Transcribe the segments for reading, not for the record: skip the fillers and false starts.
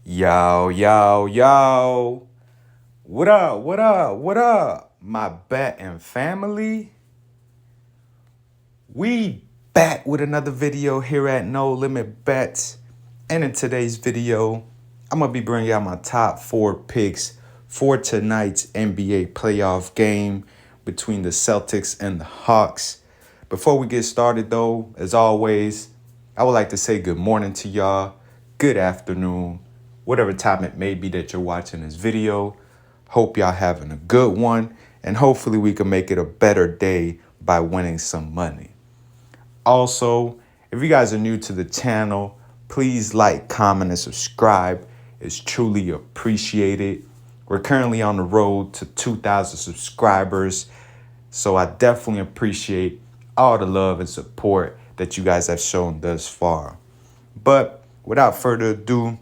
Yo, yo, yo. What up? What up? What up? My betting family. We back with another video here at No Limit Bets. And in today's video, I'm going to be bringing out my top 4 picks for tonight's NBA playoff game between the Celtics and the Hawks. Before we get started though, as always, I would like to say good morning to y'all, good afternoon, whatever time it may be that you're watching this video. Hope y'all having a good one, and hopefully we can make it a better day by winning some money. Also, if you guys are new to the channel, please like, comment, and subscribe. It's truly appreciated. We're currently on the road to 2,000 subscribers, so I definitely appreciate all the love and support that you guys have shown thus far. But without further ado,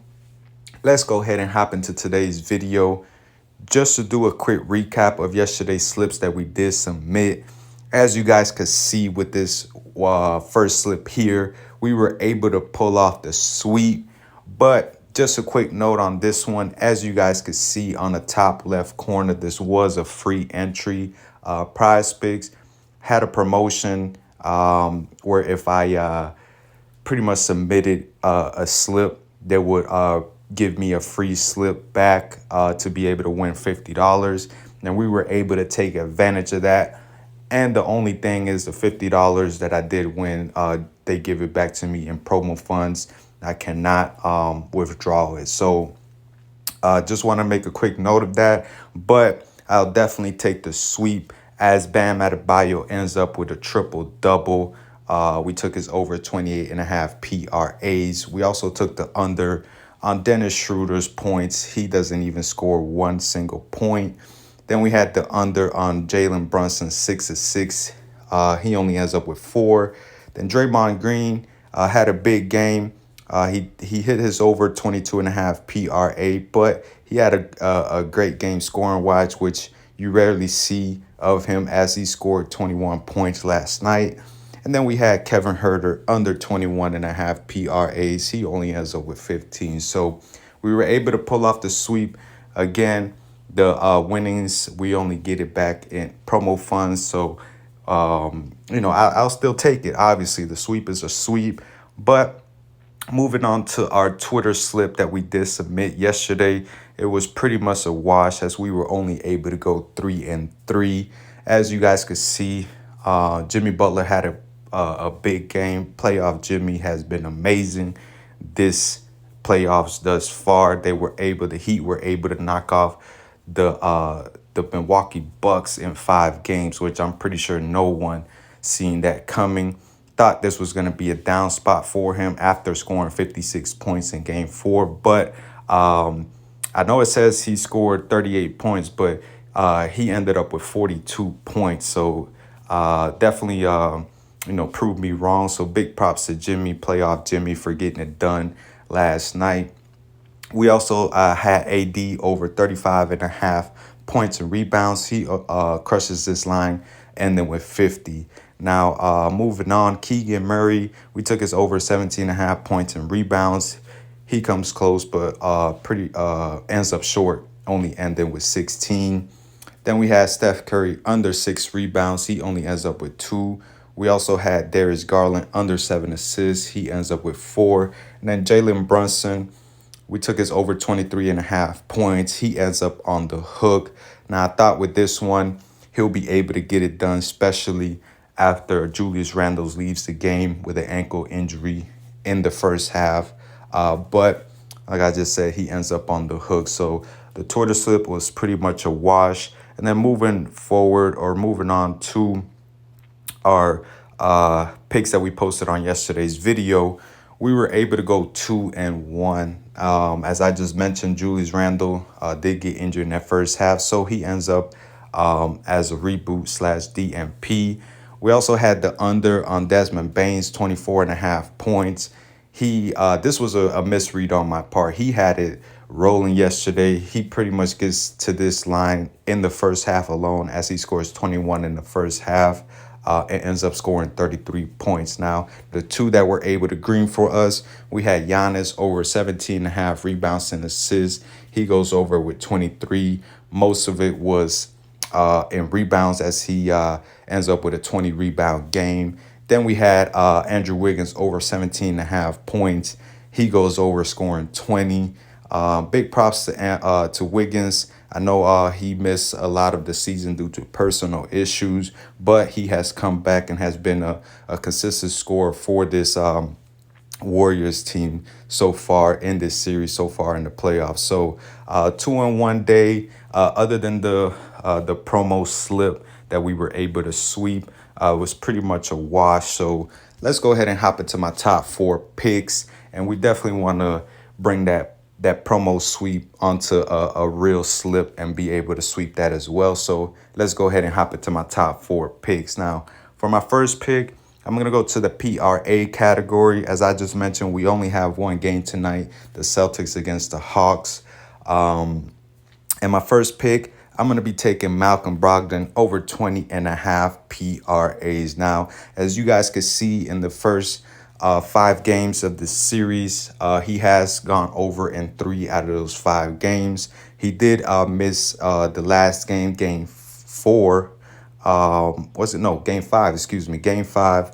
let's go ahead and hop into today's video. Just to do a quick recap of yesterday's slips that we did submit. As you guys could see with this first slip here, we were able to pull off the sweep. But just a quick note on this one, as you guys could see on the top left corner, this was a free entry. PrizePicks had a promotion where if I pretty much submitted a slip, they would give me a free slip back to be able to win $50. And we were able to take advantage of that. And the only thing is the $50 that I did win, they give it back to me in promo funds. I cannot withdraw it. So just want to make a quick note of that. But I'll definitely take the sweep as Bam Adebayo ends up with a triple-double. We took his over 28.5 PRAs. We also took the under on Dennis Schroeder's points. He doesn't even score one single point. Then we had the under on Jalen Brunson, 6 of 6. He only ends up with 4. Then Draymond Green had a big game. He hit his over 22.5 PRA, but he had a great game scoring-wise, which you rarely see of him, as he scored 21 points last night. And then we had Kevin Huerter under 21.5 PRAs. He only ends up with 15. So we were able to pull off the sweep. Again, the winnings, we only get it back in promo funds. So, I'll still take it. Obviously, the sweep is a sweep. But moving on to our Twitter slip that we did submit yesterday, it was pretty much a wash as we were only able to go 3-3. As you guys could see, Jimmy Butler had a big game. Playoff Jimmy has been amazing this playoffs thus far. The Heat were able to knock off the Milwaukee Bucks in 5 games, which I'm pretty sure no one seen that coming. Thought this was going to be a down spot for him after scoring 56 points in game 4. But I know it says he scored 38 points, but he ended up with 42 points. So definitely, proved me wrong. So big props to Jimmy, playoff Jimmy, for getting it done last night. We also had AD over 35.5 points and rebounds. He crushes this line, ending with 50. Now, moving on, Keegan Murray, we took his over 17.5 points and rebounds. He comes close, but ends up short, only ending with 16. Then we had Steph Curry under 6 rebounds. He only ends up with 2. We also had Darius Garland under 7 assists. He ends up with 4. And then Jalen Brunson, we took his over 23.5 points. He ends up on the hook. Now, I thought with this one, he'll be able to get it done, especially after Julius Randle leaves the game with an ankle injury in the first half. But like I just said, he ends up on the hook. So the Twitter slip was pretty much a wash. And then moving on to our picks that we posted on yesterday's video, we were able to go 2-1. As I just mentioned, Julius Randle did get injured in that first half, so he ends up as a reboot/DMP. We also had the under on Desmond Baines, 24.5 points. This was a misread on my part. He had it rolling yesterday. He pretty much gets to this line in the first half alone, as he scores 21 in the first half. and ends up scoring 33 points. Now, the two that were able to green for us, we had Giannis over 17.5 rebounds and assists. He goes over with 23. Most of it was in rebounds as he ends up with a 20 rebound game. Then we had Andrew Wiggins over 17.5 points. He goes over scoring 20. Big props to Wiggins. I know he missed a lot of the season due to personal issues, but he has come back and has been a consistent scorer for this Warriors team so far in this series, so far in the playoffs. So 2-in-1 day, other than the promo slip that we were able to sweep, was pretty much a wash. So let's go ahead and hop into my top 4 picks, and we definitely want to bring that promo sweep onto a real slip and be able to sweep that as well. So let's go ahead and hop into my top 4 picks. Now, for my first pick, I'm going to go to the PRA category. As I just mentioned, we only have one game tonight, the Celtics against the Hawks. And my first pick, I'm going to be taking Malcolm Brogdon over 20.5 PRAs. Now, as you guys can see in the first 5 games of the series, he has gone over in 3 out of those 5 games. He did miss the last game, game 4. Game 5, excuse me, game 5.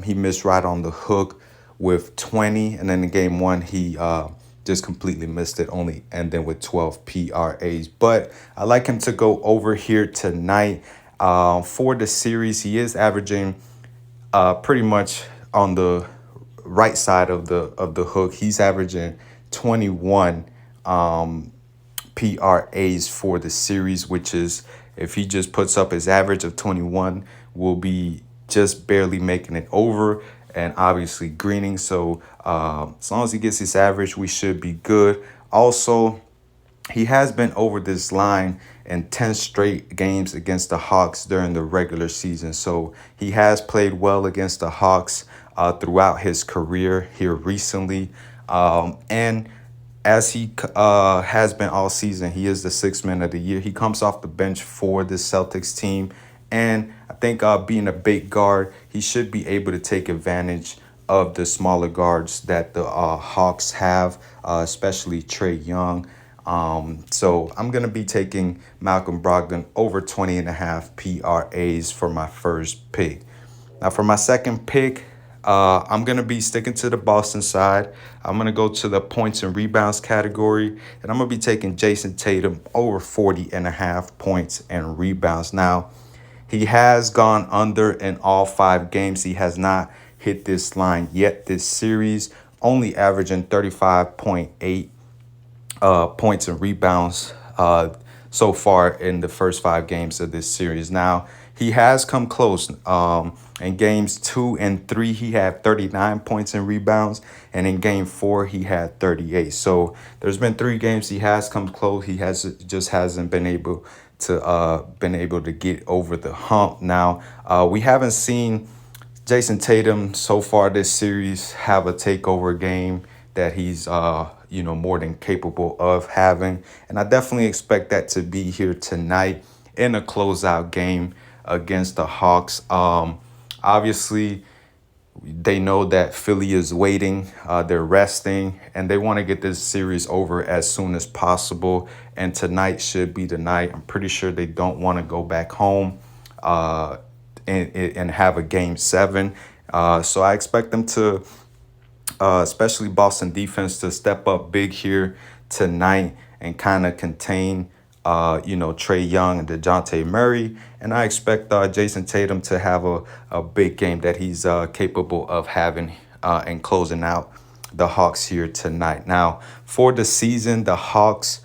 He missed right on the hook with 20. And then in game 1, he just completely missed it, only ending with 12 PRAs. But I like him to go over here tonight. For the series, he is averaging pretty much on the right side of the hook. He's averaging 21 PRAs for the series, which is, if he just puts up his average of 21, will be just barely making it over and obviously greening. So as long as he gets his average, we should be good. Also, he has been over this line in 10 straight games against the Hawks during the regular season. So he has played well against the Hawks throughout his career here recently. And as he has been all season, he is the 6th man of the year. He comes off the bench for the Celtics team. And I think being a big guard, he should be able to take advantage of the smaller guards that the Hawks have, especially Trae Young. So I'm going to be taking Malcolm Brogdon over 20.5 PRAs for my first pick. Now, for my second pick, I'm going to be sticking to the Boston side. I'm going to go to the points and rebounds category, and I'm going to be taking Jason Tatum over 40.5 points and rebounds. Now, he has gone under in all 5 games. He has not hit this line yet this series, only averaging 35.8 points and rebounds so far in the first 5 games of this series. Now, he has come close. In games 2 and 3, he had 39 points and rebounds, and in game 4, he had 38. So there's been 3 games he has come close. He hasn't been able to get over the hump. Now, we haven't seen Jason Tatum so far this series have a takeover game that he's more than capable of having, and I definitely expect that to be here tonight in a closeout game against the Hawks. Obviously, they know that Philly is waiting. They're resting, and they want to get this series over as soon as possible. And tonight should be the night. I'm pretty sure they don't want to go back home and have a game 7. So I expect them to, especially Boston defense, to step up big here tonight and kind of contain Trae Young and DeJounte Murray. And I expect Jason Tatum to have a big game that he's capable of having and closing out the Hawks here tonight. Now, for the season, the Hawks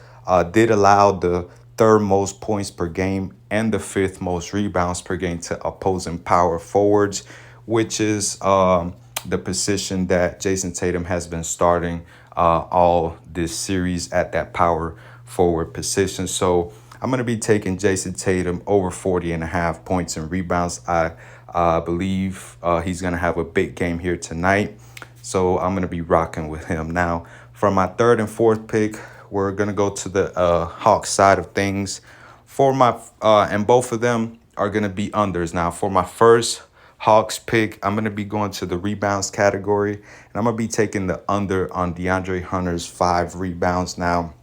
did allow the 3rd most points per game and the 5th most rebounds per game to opposing power forwards, which is the position that Jason Tatum has been starting all this series at that power forward position. So I'm going to be taking Jason Tatum over 40.5 points and rebounds. I believe he's going to have a big game here tonight. So I'm going to be rocking with him. Now, for my 3rd and 4th pick, we're going to go to the Hawks side of things. For my and both of them, are going to be unders. Now, for my first Hawks pick, I'm going to be going to the rebounds category, and I'm going to be taking the under on DeAndre Hunter's 5 rebounds. Now,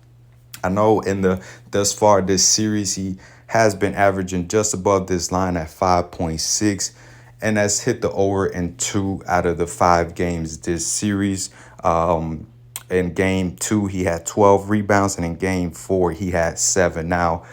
I know in the thus far this series, he has been averaging just above this line at 5.6, and that's hit the over in 2 out of the 5 games this series. In game 2, he had 12 rebounds, and in game 4, he had 7. Now,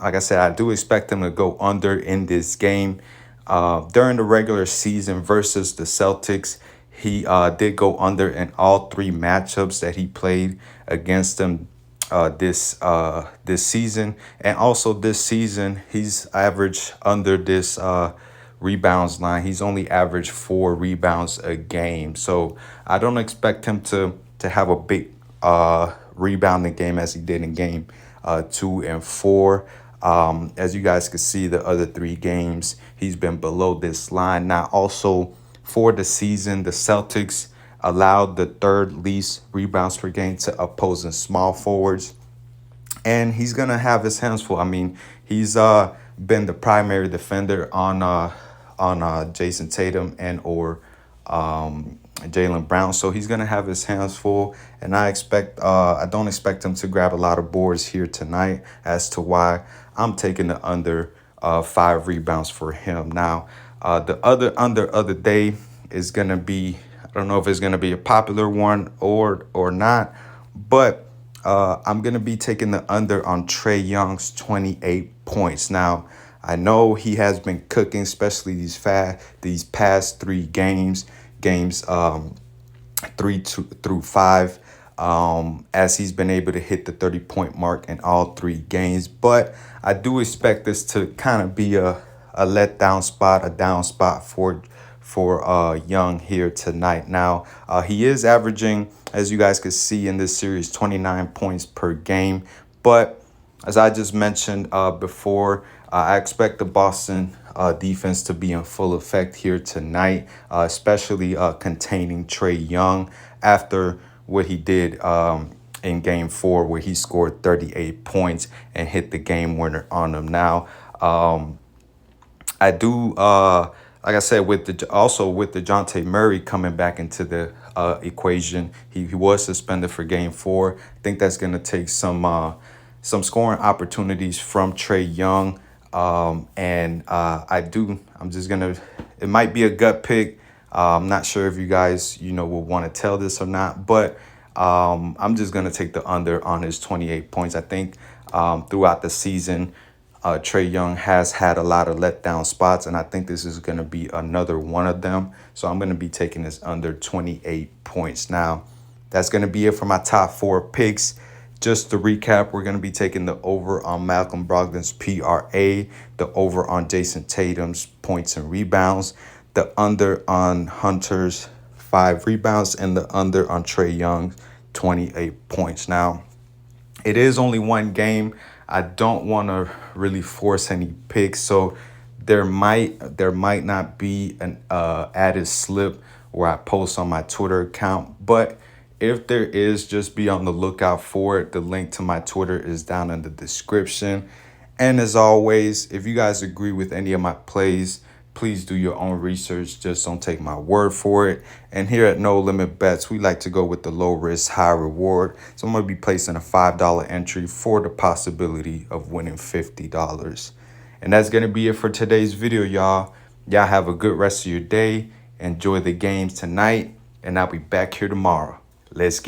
like I said, I do expect him to go under in this game. During the regular season versus the Celtics, he did go under in all 3 matchups that he played against them this season. And also this season, he's averaged under this rebounds line. He's only averaged 4 rebounds a game. So I don't expect him to have a big rebounding game as he did in game 2 and 4. As you guys can see, the other 3 games, he's been below this line. Now, also for the season, the Celtics allowed the 3rd least rebounds per game to opposing small forwards. And he's going to have his hands full. I mean, he's been the primary defender on Jason Tatum and or Jaylen Brown. So he's going to have his hands full. And I don't expect him to grab a lot of boards here tonight, as to why I'm taking the under 5 rebounds for him. Now, the other day is going to be, I don't know if it's going to be a popular one or not, but I'm going to be taking the under on Trae Young's 28 points. Now, I know he has been cooking, especially these past 3 games 3 through 5, as he's been able to hit the 30-point mark in all 3 games. But I do expect this to kind of be a letdown spot, a down spot for Young here tonight. Now, he is averaging, as you guys could see in this series, 29 points per game. But as I just mentioned before, I expect the Boston defense to be in full effect here tonight, especially containing Trae Young after what he did in game 4, where he scored 38 points and hit the game winner on them. Now, I do, like I said, with DeJounte Murray coming back into the equation, he was suspended for game 4. I think that's going to take some scoring opportunities from Trae Young. I'm just going to, it might be a gut pick. I'm not sure if you guys, will want to tell this or not, but I'm just going to take the under on his 28 points. I think throughout the season, Trae Young has had a lot of letdown spots, and I think this is going to be another one of them. So I'm going to be taking this under 28 points. Now, that's going to be it for my top 4 picks. Just to recap, we're going to be taking the over on Malcolm Brogdon's PRA, the over on Jason Tatum's points and rebounds, the under on Hunter's 5 rebounds, and the under on Trae Young's 28 points. Now, it is only one game. I don't want to really force any picks, so there might not be an added slip where I post on my Twitter account, but if there is, just be on the lookout for it. The link to my Twitter is down in the description. And as always, if you guys agree with any of my plays, please do your own research. Just don't take my word for it. And here at No Limit Bets, we like to go with the low risk, high reward. So I'm going to be placing a $5 entry for the possibility of winning $50. And that's going to be it for today's video, y'all. Y'all have a good rest of your day. Enjoy the games tonight. And I'll be back here tomorrow. Let's get